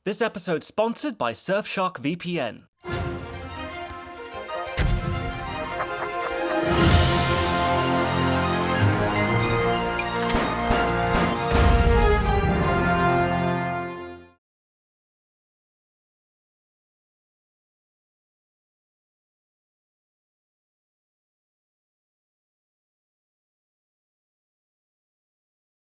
This episode sponsored by Surfshark VPN.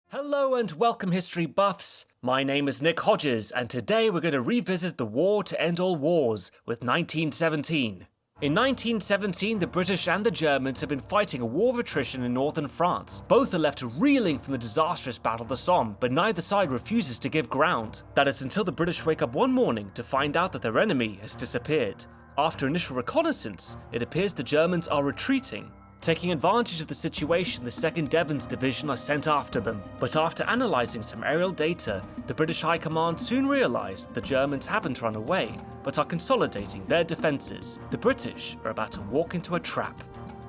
Hello and welcome, history buffs. My name is Nick Hodges, and today we're going to revisit the war to end all wars with 1917. In 1917, the British and the Germans have been fighting a war of attrition in northern France. Both are left reeling from the disastrous Battle of the Somme, but neither side refuses to give ground. That is until the British wake up one morning to find out that their enemy has disappeared. After initial reconnaissance, it appears the Germans are retreating. Taking advantage of the situation, the 2nd Devons Division are sent after them. But after analysing some aerial data, the British High Command soon realised the Germans haven't run away, but are consolidating their defences. The British are about to walk into a trap.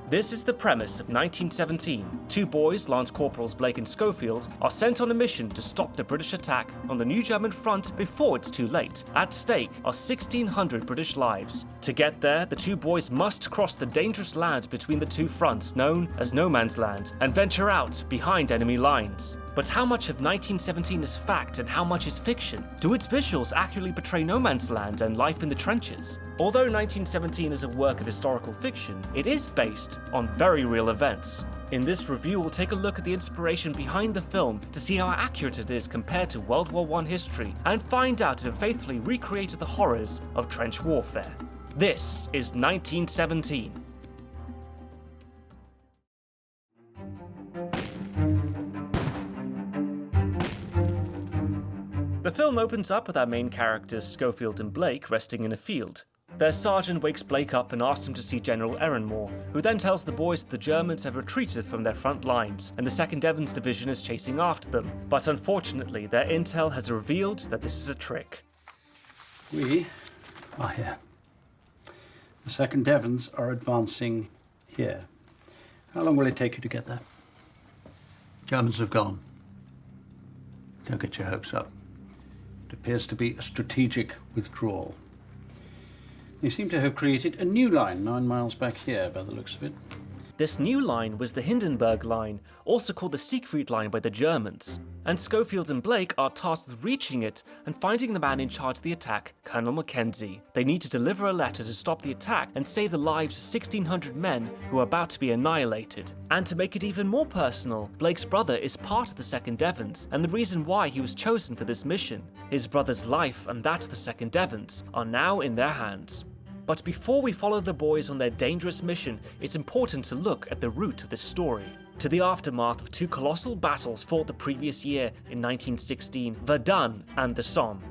This is the premise of 1917. Two boys, Lance Corporals Blake and Schofield, are sent on a mission to stop the British attack on the new German front before it's too late. At stake are 1,600 British lives. To get there, the two boys must cross the dangerous land between the two fronts known as No Man's Land and venture out behind enemy lines. But how much of 1917 is fact and how much is fiction? Do its visuals accurately portray no man's land and life in the trenches? Although 1917 is a work of historical fiction, it is based on very real events. In this review, we'll take a look at the inspiration behind the film to see how accurate it is compared to World War I history and find out if it faithfully recreated the horrors of trench warfare. This is 1917. The film opens up with our main characters Schofield and Blake resting in a field. Their sergeant wakes Blake up and asks him to see General Ehrenmoor, who then tells the boys that the Germans have retreated from their front lines and the 2nd Devons Division is chasing after them. But unfortunately, their intel has revealed that this is a trick. We are here. The 2nd Devons are advancing here. How long will it take you to get there? Germans have gone. Don't get your hopes up. It appears to be a strategic withdrawal. They seem to have created a new line 9 miles back here, by the looks of it. This new line was the Hindenburg Line, also called the Siegfried Line by the Germans, and Schofield and Blake are tasked with reaching it and finding the man in charge of the attack, Colonel Mackenzie. They need to deliver a letter to stop the attack and save the lives of 1,600 men who are about to be annihilated. And to make it even more personal, Blake's brother is part of the 2nd Devons, and the reason why he was chosen for this mission. His brother's life and that of the 2nd Devons are now in their hands. But before we follow the boys on their dangerous mission, it's important to look at the root of this story. To the aftermath of two colossal battles fought the previous year in 1916, Verdun and the Somme.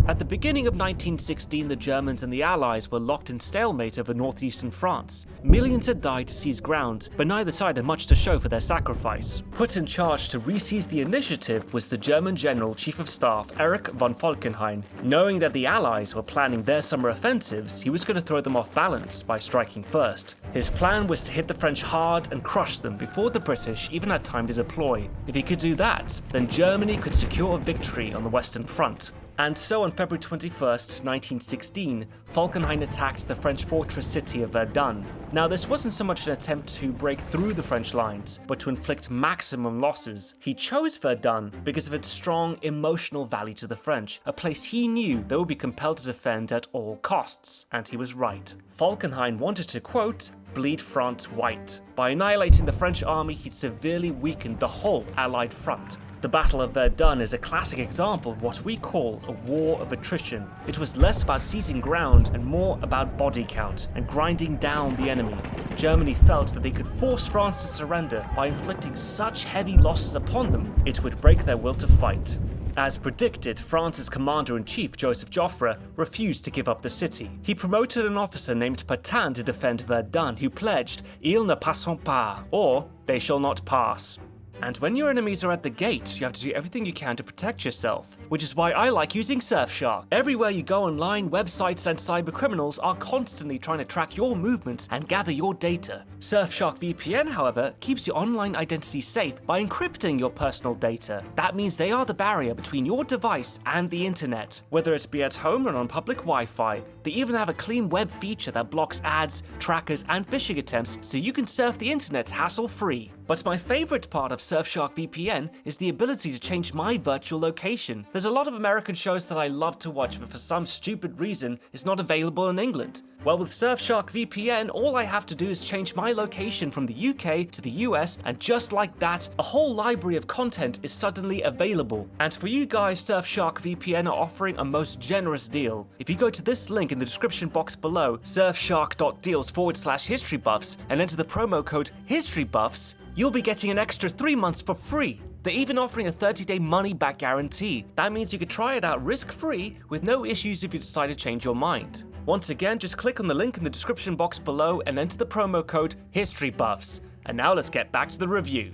At the beginning of 1916, the Germans and the Allies were locked in stalemate over northeastern France. Millions had died to seize ground, but neither side had much to show for their sacrifice. Put in charge to re-seize the initiative was the German General Chief of Staff Erich von Falkenhayn. Knowing that the Allies were planning their summer offensives, he was going to throw them off balance by striking first. His plan was to hit the French hard and crush them before the British even had time to deploy. If he could do that, then Germany could secure a victory on the Western Front. And so on February 21st, 1916, Falkenhayn attacked the French fortress city of Verdun. Now, this wasn't so much an attempt to break through the French lines, but to inflict maximum losses. He chose Verdun because of its strong emotional value to the French, a place he knew they would be compelled to defend at all costs. And he was right. Falkenhayn wanted to, quote, bleed France white. By annihilating the French army, he'd severely weakened the whole Allied front. The Battle of Verdun is a classic example of what we call a war of attrition. It was less about seizing ground and more about body count and grinding down the enemy. Germany felt that they could force France to surrender by inflicting such heavy losses upon them, it would break their will to fight. As predicted, France's commander-in-chief, Joseph Joffre, refused to give up the city. He promoted an officer named Petain to defend Verdun, who pledged, "Ils ne passeront pas," or "They shall not pass." And when your enemies are at the gate, you have to do everything you can to protect yourself, which is why I like using Surfshark. Everywhere you go online, websites and cybercriminals are constantly trying to track your movements and gather your data. Surfshark VPN, however, keeps your online identity safe by encrypting your personal data. That means they are the barrier between your device and the internet. Whether it be at home or on public Wi-Fi, they even have a clean web feature that blocks ads, trackers, and phishing attempts so you can surf the internet hassle-free. But my favorite part of Surfshark VPN is the ability to change my virtual location. There's a lot of American shows that I love to watch, but for some stupid reason, it's not available in England. Well, with Surfshark VPN, all I have to do is change my location from the UK to the US, and just like that, a whole library of content is suddenly available. And for you guys, Surfshark VPN are offering a most generous deal. If you go to this link in the description box below, surfshark.deals/historybuffs, and enter the promo code HISTORYBUFFS, you'll be getting an extra 3 months for free. They're even offering a 30-day money-back guarantee. That means you could try it out risk-free with no issues if you decide to change your mind. Once again, just click on the link in the description box below and enter the promo code HISTORYBUFFS. And now let's get back to the review.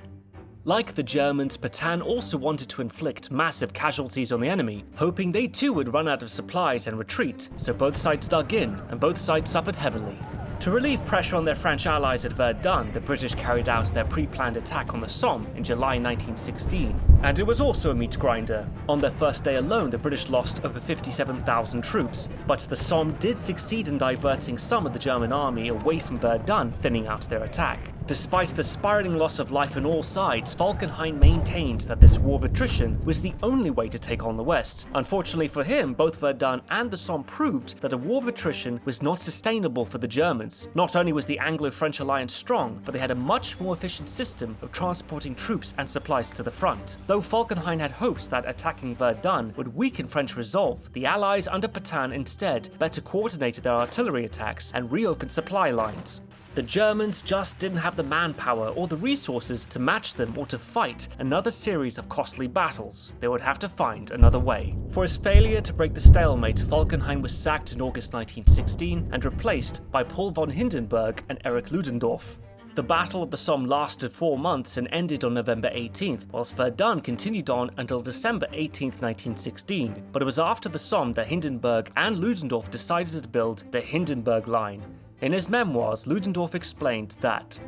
Like the Germans, Petain also wanted to inflict massive casualties on the enemy, hoping they too would run out of supplies and retreat, so both sides dug in, and both sides suffered heavily. To relieve pressure on their French allies at Verdun, the British carried out their pre-planned attack on the Somme in July 1916, and it was also a meat grinder. On their first day alone, the British lost over 57,000 troops, but the Somme did succeed in diverting some of the German army away from Verdun, thinning out their attack. Despite the spiraling loss of life on all sides, Falkenhayn maintained that this war of attrition was the only way to take on the West. Unfortunately for him, both Verdun and the Somme proved that a war of attrition was not sustainable for the Germans. Not only was the Anglo-French alliance strong, but they had a much more efficient system of transporting troops and supplies to the front. Though Falkenhayn had hoped that attacking Verdun would weaken French resolve, the Allies under Petain instead better coordinated their artillery attacks and reopened supply lines. The Germans just didn't have the manpower or the resources to match them or to fight another series of costly battles. They would have to find another way. For his failure to break the stalemate, Falkenhayn was sacked in August 1916 and replaced by Paul von Hindenburg and Erich Ludendorff. The Battle of the Somme lasted 4 months and ended on November 18th, whilst Verdun continued on until December 18th, 1916. But it was after the Somme that Hindenburg and Ludendorff decided to build the Hindenburg Line. In his memoirs, Ludendorff explained that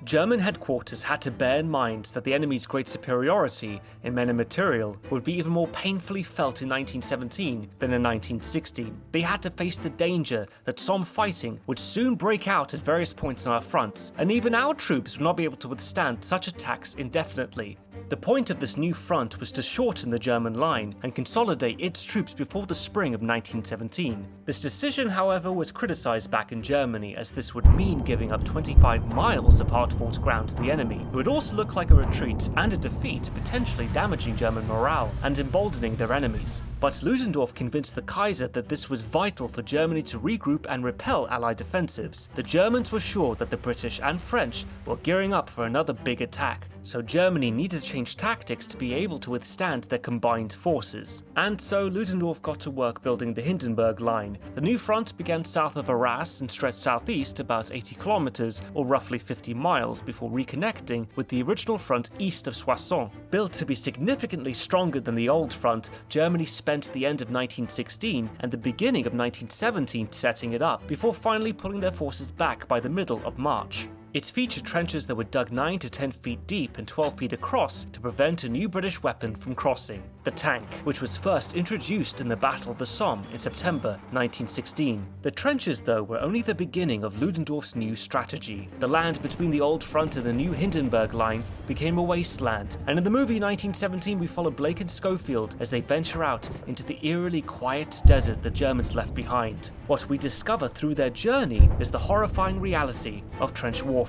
German headquarters had to bear in mind that the enemy's great superiority in men and material would be even more painfully felt in 1917 than in 1916. They had to face the danger that Somme fighting would soon break out at various points on our fronts, and even our troops would not be able to withstand such attacks indefinitely. The point of this new front was to shorten the German line and consolidate its troops before the spring of 1917. This decision, however, was criticized back in Germany, as this would mean giving up 25 miles of hard-fought ground to the enemy. It would also look like a retreat and a defeat, potentially damaging German morale and emboldening their enemies. But Ludendorff convinced the Kaiser that this was vital for Germany to regroup and repel Allied offensives. The Germans were sure that the British and French were gearing up for another big attack, so Germany needed to change tactics to be able to withstand their combined forces. And so Ludendorff got to work building the Hindenburg Line. The new front began south of Arras and stretched southeast about 80 kilometers, or roughly 50 miles, before reconnecting with the original front east of Soissons. Built to be significantly stronger than the old front, Germany spent the end of 1916 and the beginning of 1917 setting it up, before finally pulling their forces back by the middle of March. It featured trenches that were dug 9 to 10 feet deep and 12 feet across to prevent a new British weapon from crossing, the tank, which was first introduced in the Battle of the Somme in September 1916. The trenches, though, were only the beginning of Ludendorff's new strategy. The land between the old front and the new Hindenburg Line became a wasteland, and in the movie 1917 we follow Blake and Schofield as they venture out into the eerily quiet desert the Germans left behind. What we discover through their journey is the horrifying reality of trench warfare.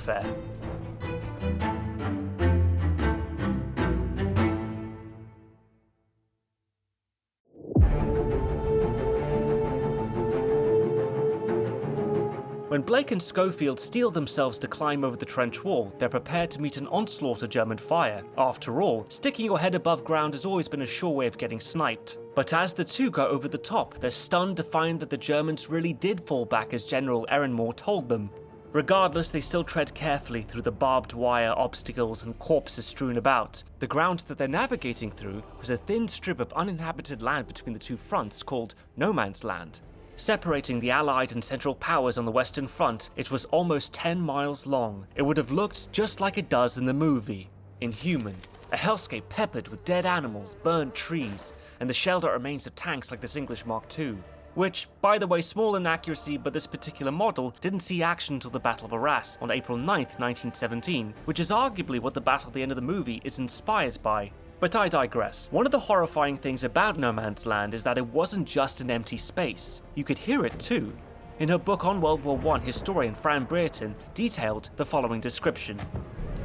When Blake and Schofield steel themselves to climb over the trench wall, they're prepared to meet an onslaught of German fire. After all, sticking your head above ground has always been a sure way of getting sniped. But as the two go over the top, they're stunned to find that the Germans really did fall back as General Ehrenmohr told them. Regardless, they still tread carefully through the barbed wire obstacles and corpses strewn about. The ground that they're navigating through was a thin strip of uninhabited land between the two fronts called No Man's Land. Separating the Allied and Central powers on the Western Front, it was almost 10 miles long. It would have looked just like it does in the movie. Inhuman. A hellscape peppered with dead animals, burned trees, and the shelled out remains of tanks like this English Mark II. Which, by the way, small in accuracy, but this particular model didn't see action until the Battle of Arras on April 9th, 1917, which is arguably what the battle at the end of the movie is inspired by. But I digress. One of the horrifying things about No Man's Land is that it wasn't just an empty space. You could hear it too. In her book on World War I, historian Fran Brereton detailed the following description.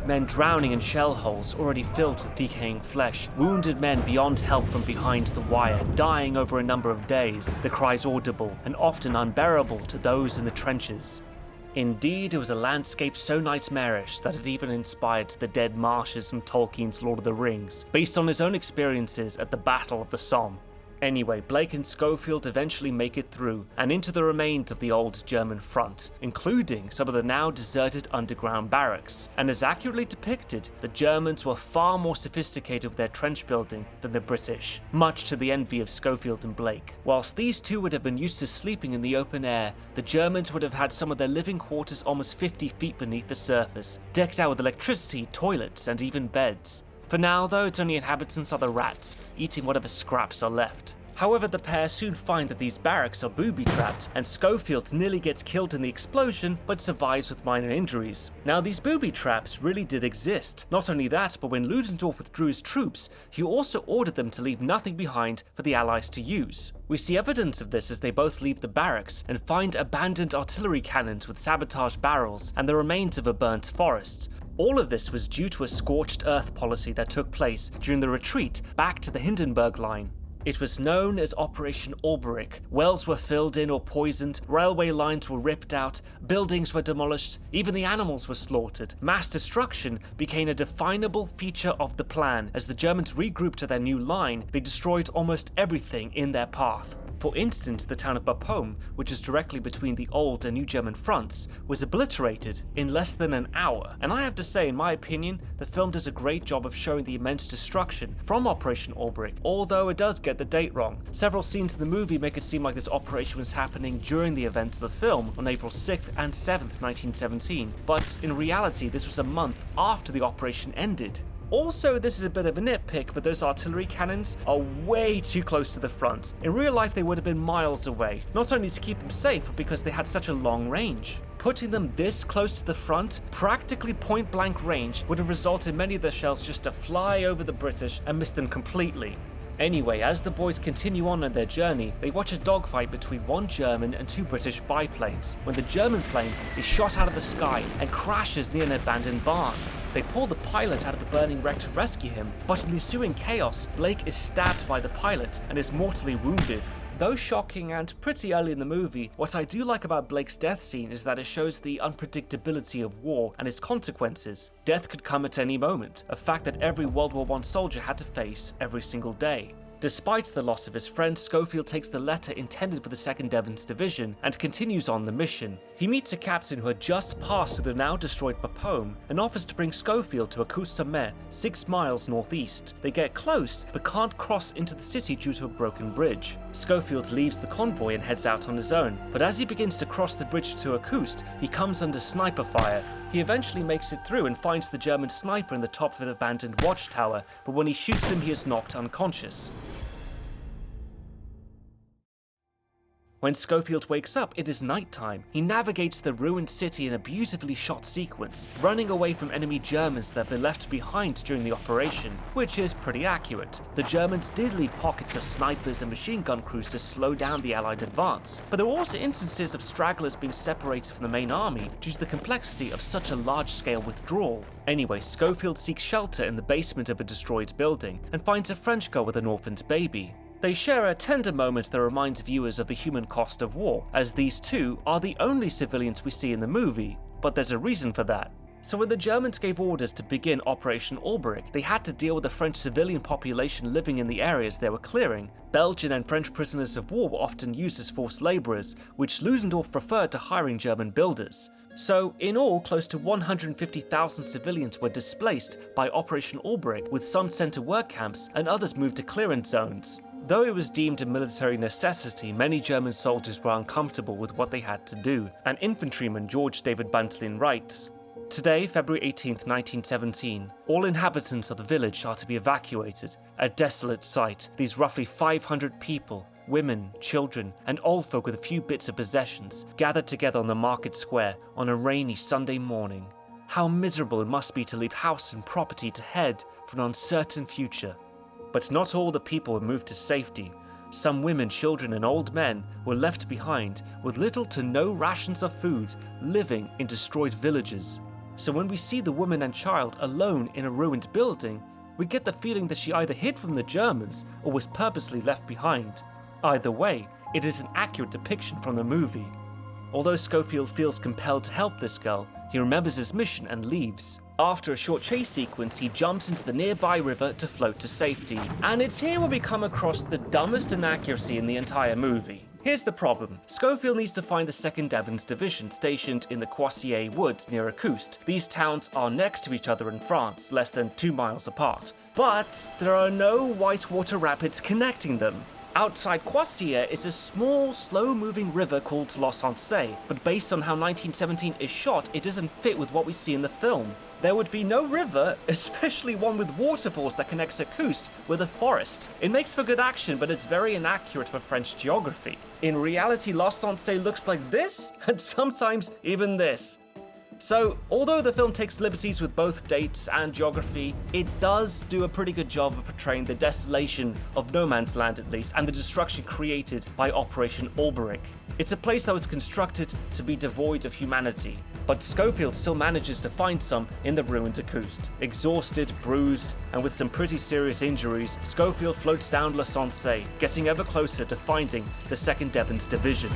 Men drowning in shell holes already filled with decaying flesh, wounded men beyond help from behind the wire, dying over a number of days, the cries audible and often unbearable to those in the trenches. Indeed, it was a landscape so nightmarish that it even inspired the dead marshes from Tolkien's Lord of the Rings, based on his own experiences at the Battle of the Somme. Anyway, Blake and Schofield eventually make it through and into the remains of the old German front, including some of the now deserted underground barracks. And as accurately depicted, the Germans were far more sophisticated with their trench building than the British, much to the envy of Schofield and Blake. Whilst these two would have been used to sleeping in the open air, the Germans would have had some of their living quarters almost 50 feet beneath the surface, decked out with electricity, toilets, and even beds. For now, though, its only inhabitants are the rats, eating whatever scraps are left. However, the pair soon find that these barracks are booby-trapped, and Schofield nearly gets killed in the explosion, but survives with minor injuries. Now, these booby traps really did exist. Not only that, but when Ludendorff withdrew his troops, he also ordered them to leave nothing behind for the Allies to use. We see evidence of this as they both leave the barracks and find abandoned artillery cannons with sabotaged barrels and the remains of a burnt forest. All of this was due to a scorched earth policy that took place during the retreat back to the Hindenburg Line. It was known as Operation Olberich. Wells were filled in or poisoned, railway lines were ripped out, buildings were demolished, even the animals were slaughtered. Mass destruction became a definable feature of the plan. As the Germans regrouped to their new line, they destroyed almost everything in their path. For instance, the town of Bapaume, which is directly between the old and new German fronts, was obliterated in less than an hour. And I have to say, in my opinion, the film does a great job of showing the immense destruction from Operation Olberich, although it does get the date wrong. Several scenes in the movie make it seem like this operation was happening during the events of the film on April 6th and 7th, 1917, but in reality this was a month after the operation ended. Also, this is a bit of a nitpick, but those artillery cannons are way too close to the front. In real life, they would have been miles away, not only to keep them safe, but because they had such a long range. Putting them this close to the front, practically point-blank range, would have resulted in many of their shells just to fly over the British and miss them completely. Anyway, as the boys continue on their journey, they watch a dogfight between one German and two British biplanes, when the German plane is shot out of the sky and crashes near an abandoned barn. They pull the pilot out of the burning wreck to rescue him, but in the ensuing chaos, Blake is stabbed by the pilot and is mortally wounded. Though shocking and pretty early in the movie, what I do like about Blake's death scene is that it shows the unpredictability of war and its consequences. Death could come at any moment, a fact that every World War I soldier had to face every single day. Despite the loss of his friend, Schofield takes the letter intended for the 2nd Devon's Division and continues on the mission. He meets a captain who had just passed through the now destroyed Bapaume and offers to bring Schofield to Acouste-sur-Mer, 6 miles northeast. They get close, but can't cross into the city due to a broken bridge. Schofield leaves the convoy and heads out on his own, but as he begins to cross the bridge to Acouste, he comes under sniper fire. He eventually makes it through and finds the German sniper in the top of an abandoned watchtower, but when he shoots him, he is knocked unconscious. When Schofield wakes up, it is nighttime. He navigates the ruined city in a beautifully shot sequence, running away from enemy Germans that have been left behind during the operation, which is pretty accurate. The Germans did leave pockets of snipers and machine gun crews to slow down the Allied advance, but there were also instances of stragglers being separated from the main army due to the complexity of such a large-scale withdrawal. Anyway, Schofield seeks shelter in the basement of a destroyed building and finds a French girl with an orphaned baby. They share a tender moment that reminds viewers of the human cost of war, as these two are the only civilians we see in the movie, but there's a reason for that. So when the Germans gave orders to begin Operation Olberich, they had to deal with the French civilian population living in the areas they were clearing. Belgian and French prisoners of war were often used as forced labourers, which Ludendorff preferred to hiring German builders. So, in all, close to 150,000 civilians were displaced by Operation Albrecht, with some sent to work camps and others moved to clearance zones. Though it was deemed a military necessity, many German soldiers were uncomfortable with what they had to do, and infantryman George David Buntlin writes, "Today, February 18, 1917, all inhabitants of the village are to be evacuated. A desolate sight, these roughly 500 people, women, children, and old folk with a few bits of possessions, gathered together on the market square on a rainy Sunday morning. How miserable it must be to leave house and property to head for an uncertain future. But not all the people were moved to safety. Some women, children, and old men were left behind with little to no rations of food, living in destroyed villages. So when we see the woman and child alone in a ruined building, we get the feeling that she either hid from the Germans or was purposely left behind. Either way, it is an accurate depiction from the movie. Although Schofield feels compelled to help this girl, he remembers his mission and leaves. After a short chase sequence, he jumps into the nearby river to float to safety. And it's here where we come across the dumbest inaccuracy in the entire movie. Here's the problem. Schofield needs to find the 2nd Devon's Division stationed in the Coursier Woods near Acoust. These towns are next to each other in France, less than 2 miles apart. But there are no whitewater rapids connecting them. Outside Coursier is a small, slow-moving river called L'Ossensé, but based on how 1917 is shot, it doesn't fit with what we see in the film. There would be no river, especially one with waterfalls that connects Acoust with a forest. It makes for good action, but it's very inaccurate for French geography. In reality, L'Ossensé looks like this, and sometimes even this. So, although the film takes liberties with both dates and geography, it does do a pretty good job of portraying the desolation of no man's land at least, and the destruction created by Operation Albrecht. It's a place that was constructed to be devoid of humanity, but Schofield still manages to find some in the ruined Acoust. Exhausted, bruised, and with some pretty serious injuries, Schofield floats down L'Ossensé, getting ever closer to finding the 2nd Devon's Division.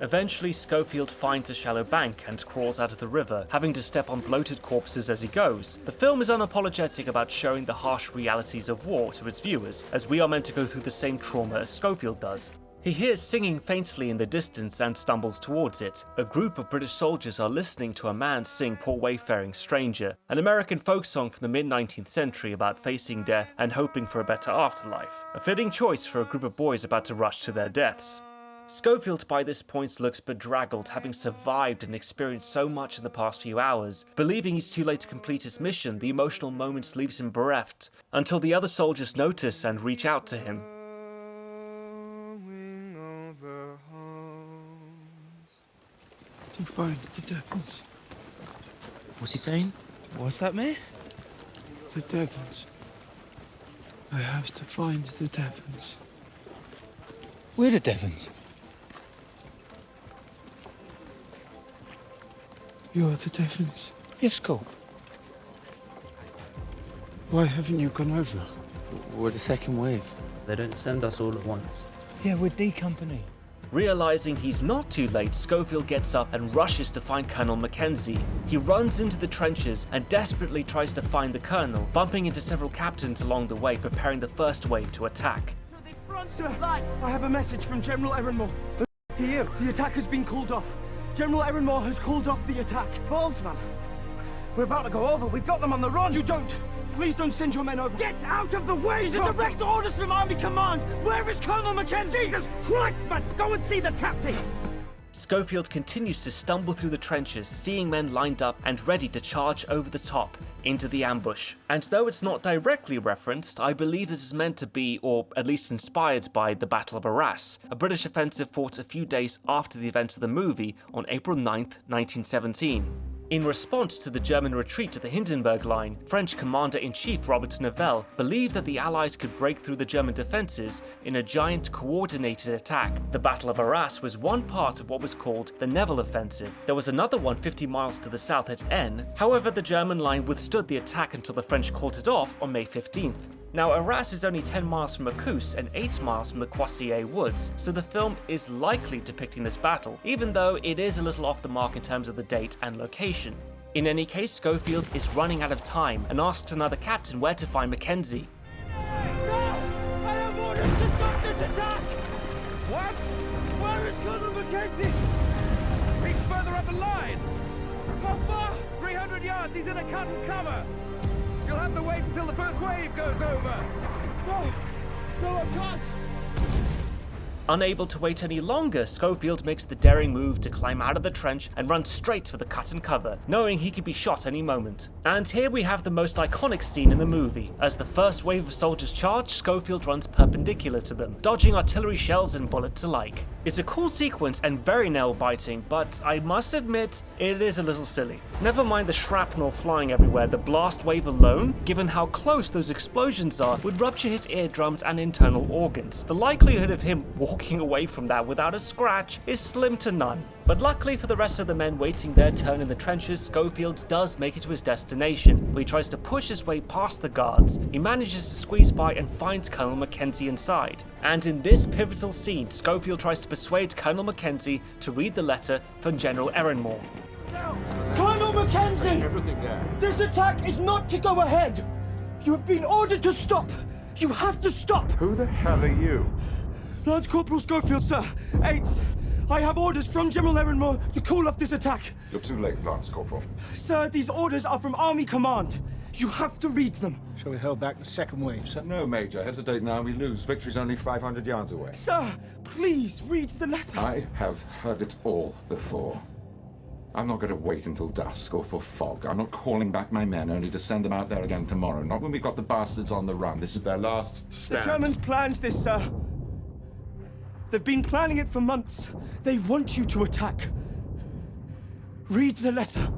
Eventually, Schofield finds a shallow bank and crawls out of the river, having to step on bloated corpses as he goes. The film is unapologetic about showing the harsh realities of war to its viewers, as we are meant to go through the same trauma as Schofield does. He hears singing faintly in the distance and stumbles towards it. A group of British soldiers are listening to a man sing Poor Wayfaring Stranger, an American folk song from the mid-19th century about facing death and hoping for a better afterlife. A fitting choice for a group of boys about to rush to their deaths. Schofield by this point looks bedraggled, having survived and experienced so much in the past few hours. Believing he's too late to complete his mission, the emotional moments leaves him bereft, until the other soldiers notice and reach out to him. To find the Devons. What's he saying? What's that, mate? The Devons. I have to find the Devons. We're the Devons. You're the Devons. Yes, cool. Why haven't you gone over? We're the 2nd wave. They don't send us all at once. Yeah, we're D Company. Realizing he's not too late, Schofield gets up and rushes to find Colonel Mackenzie. He runs into the trenches and desperately tries to find the colonel, bumping into several captains along the way, preparing the first wave to attack. Sir, I have a message from General Ehrenmoor. Here, the attack has been called off. General Ehrenmoor has called off the attack. Boltzmann, we're about to go over. We've got them on the run. You don't. Please don't send your men over. Get out of the way! These are direct orders from Army Command. Where is Colonel Mackenzie? Jesus Christ, man! Go and see the captain. Schofield continues to stumble through the trenches, seeing men lined up and ready to charge over the top into the ambush. And though it's not directly referenced, I believe this is meant to be, or at least inspired by, the Battle of Arras, a British offensive fought a few days after the events of the movie on April 9th, 1917. In response to the German retreat to the Hindenburg Line, French Commander-in-Chief Robert Nivelle believed that the Allies could break through the German defences in a giant coordinated attack. The Battle of Arras was one part of what was called the Nivelle Offensive. There was another one 50 miles to the south at N. However, the German line withstood the attack until the French called it off on May 15th. Now, Arras is only 10 miles from Acoust and 8 miles from the Coursier Woods, so the film is likely depicting this battle, even though it is a little off the mark in terms of the date and location. In any case, Schofield is running out of time and asks another captain where to find Mackenzie. orders to stop this attack! What? Where is Colonel Mackenzie? He's further up the line. How far? 300 yards. He's in a cut and cover. You'll have to wait until the first wave goes over. No, I can't. Unable to wait any longer, Schofield makes the daring move to climb out of the trench and run straight for the cut and cover, knowing he could be shot any moment. And here we have the most iconic scene in the movie. As the first wave of soldiers charge, Schofield runs perpendicular to them, dodging artillery shells and bullets alike. It's a cool sequence and very nail-biting, but I must admit, it is a little silly. Never mind the shrapnel flying everywhere, the blast wave alone, given how close those explosions are, would rupture his eardrums and internal organs. The likelihood of him walking away from that without a scratch is slim to none. But luckily for the rest of the men waiting their turn in the trenches, Schofield does make it to his destination, where he tries to push his way past the guards. He manages to squeeze by and finds Colonel Mackenzie inside. And in this pivotal scene, Schofield tries to persuade Colonel Mackenzie to read the letter from General Ehrenmoor. Colonel Mackenzie! Everything there. This attack is not to go ahead! You have been ordered to stop! You have to stop! Who the hell are you? Lance Corporal Schofield, sir. 8th. I have orders from General Ehrenmoor to call off this attack. You're too late, Lance Corporal. Sir, these orders are from Army Command. You have to read them. So we held back the second wave, sir? No, Major. Hesitate now, we lose. Victory's only 500 yards away. Sir, please read the letter. I have heard it all before. I'm not going to wait until dusk or for fog. I'm not calling back my men only to send them out there again tomorrow. Not when we've got the bastards on the run. This is their last stand. The Germans planned this, sir. They've been planning it for months. They want you to attack. Read the letter.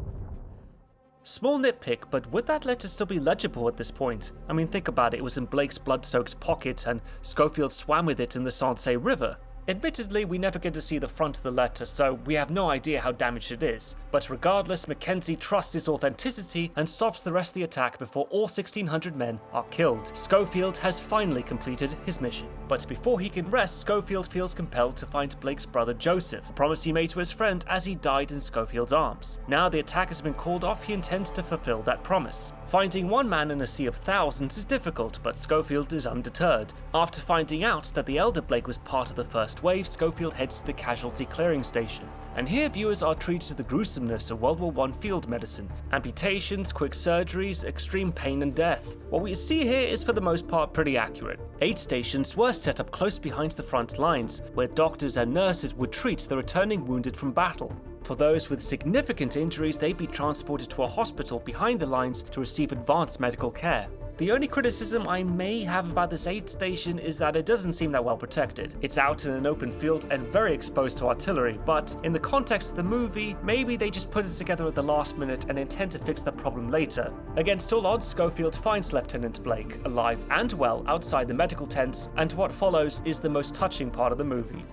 Small nitpick, but would that letter still be legible at this point? I mean, think about it, it was in Blake's blood-soaked pocket and Schofield swam with it in the Sensee River. Admittedly, we never get to see the front of the letter, so we have no idea how damaged it is. But regardless, Mackenzie trusts its authenticity and stops the rest of the attack before all 1,600 men are killed. Schofield has finally completed his mission. But before he can rest, Schofield feels compelled to find Blake's brother Joseph, a promise he made to his friend as he died in Schofield's arms. Now the attack has been called off, he intends to fulfill that promise. Finding one man in a sea of thousands is difficult, but Schofield is undeterred. After finding out that the elder Blake was part of the first wave, Schofield heads to the casualty clearing station. And here viewers are treated to the gruesomeness of World War I field medicine. Amputations, quick surgeries, extreme pain and death. What we see here is for the most part pretty accurate. 8 stations were set up close behind the front lines, where doctors and nurses would treat the returning wounded from battle. For those with significant injuries, they'd be transported to a hospital behind the lines to receive advanced medical care. The only criticism I may have about this aid station is that it doesn't seem that well protected. It's out in an open field and very exposed to artillery, but in the context of the movie, maybe they just put it together at the last minute and intend to fix the problem later. Against all odds, Schofield finds Lieutenant Blake, alive and well, outside the medical tents, and what follows is the most touching part of the movie.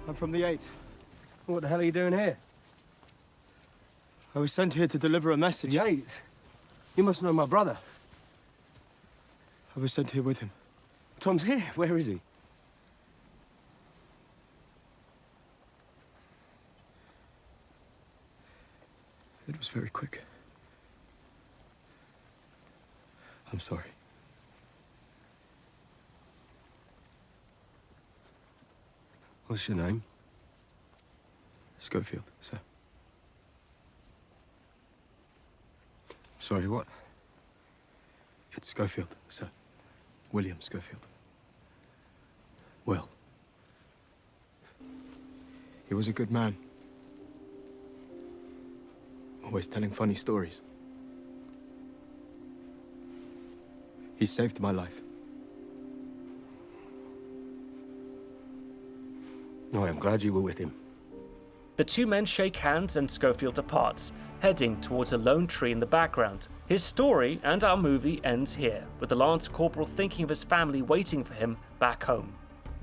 I'm from the 8th. What the hell are you doing here? I was sent here to deliver a message. The 8th? You must know my brother. I was sent here with him. Tom's here. Where is he? It was very quick. I'm sorry. What's your name? Schofield, sir. Sorry, what? It's Schofield, sir. William Schofield. Well. He was a good man. Always telling funny stories. He saved my life. Oh, I'm glad you were with him. The two men shake hands and Schofield departs, heading towards a lone tree in the background. His story and our movie ends here, with the Lance Corporal thinking of his family waiting for him back home.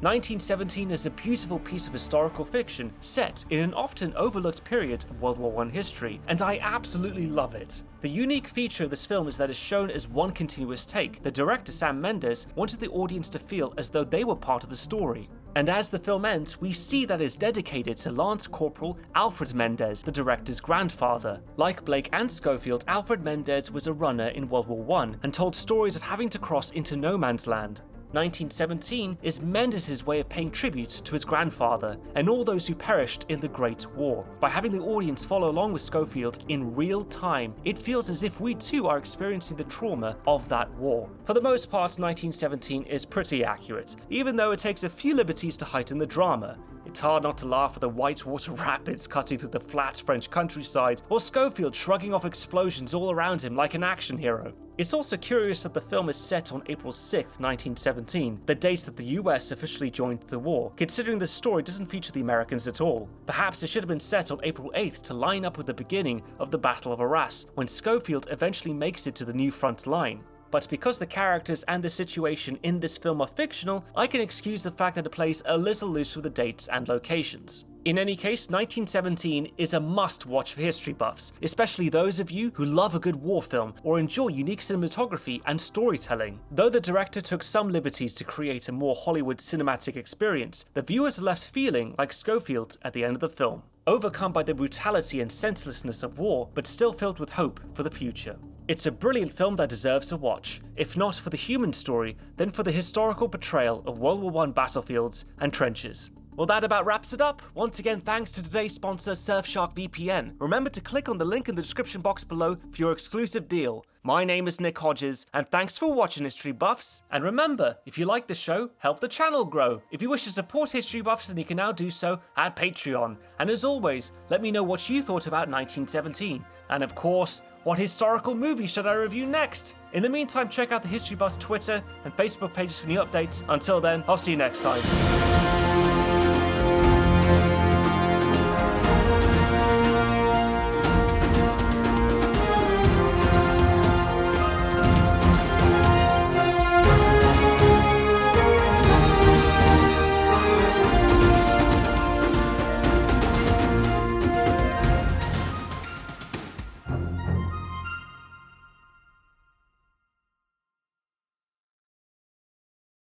1917 is a beautiful piece of historical fiction set in an often overlooked period of World War I history, and I absolutely love it. The unique feature of this film is that it's shown as one continuous take. The director, Sam Mendes, wanted the audience to feel as though they were part of the story. And as the film ends, we see that it's dedicated to Lance Corporal Alfred Mendes, the director's grandfather. Like Blake and Schofield, Alfred Mendes was a runner in World War I and told stories of having to cross into no man's land. 1917 is Mendes' way of paying tribute to his grandfather and all those who perished in the Great War. By having the audience follow along with Schofield in real time, it feels as if we too are experiencing the trauma of that war. For the most part, 1917 is pretty accurate, even though it takes a few liberties to heighten the drama. It's hard not to laugh at the whitewater rapids cutting through the flat French countryside, or Schofield shrugging off explosions all around him like an action hero. It's also curious that the film is set on April 6, 1917, the date that the US officially joined the war, considering the story doesn't feature the Americans at all. Perhaps it should have been set on April 8th to line up with the beginning of the Battle of Arras, when Schofield eventually makes it to the new front line. But because the characters and the situation in this film are fictional, I can excuse the fact that it plays a little loose with the dates and locations. In any case, 1917 is a must-watch for history buffs, especially those of you who love a good war film or enjoy unique cinematography and storytelling. Though the director took some liberties to create a more Hollywood cinematic experience, the viewers are left feeling like Schofield at the end of the film, overcome by the brutality and senselessness of war, but still filled with hope for the future. It's a brilliant film that deserves a watch, if not for the human story, then for the historical portrayal of World War I battlefields and trenches. Well, that about wraps it up. Once again, thanks to today's sponsor, Surfshark VPN. Remember to click on the link in the description box below for your exclusive deal. My name is Nick Hodges, and thanks for watching History Buffs. And remember, if you like the show, help the channel grow. If you wish to support History Buffs, then you can now do so at Patreon. And as always, let me know what you thought about 1917. And of course, what historical movie should I review next? In the meantime, check out the History Buffs Twitter and Facebook pages for new updates. Until then, I'll see you next time.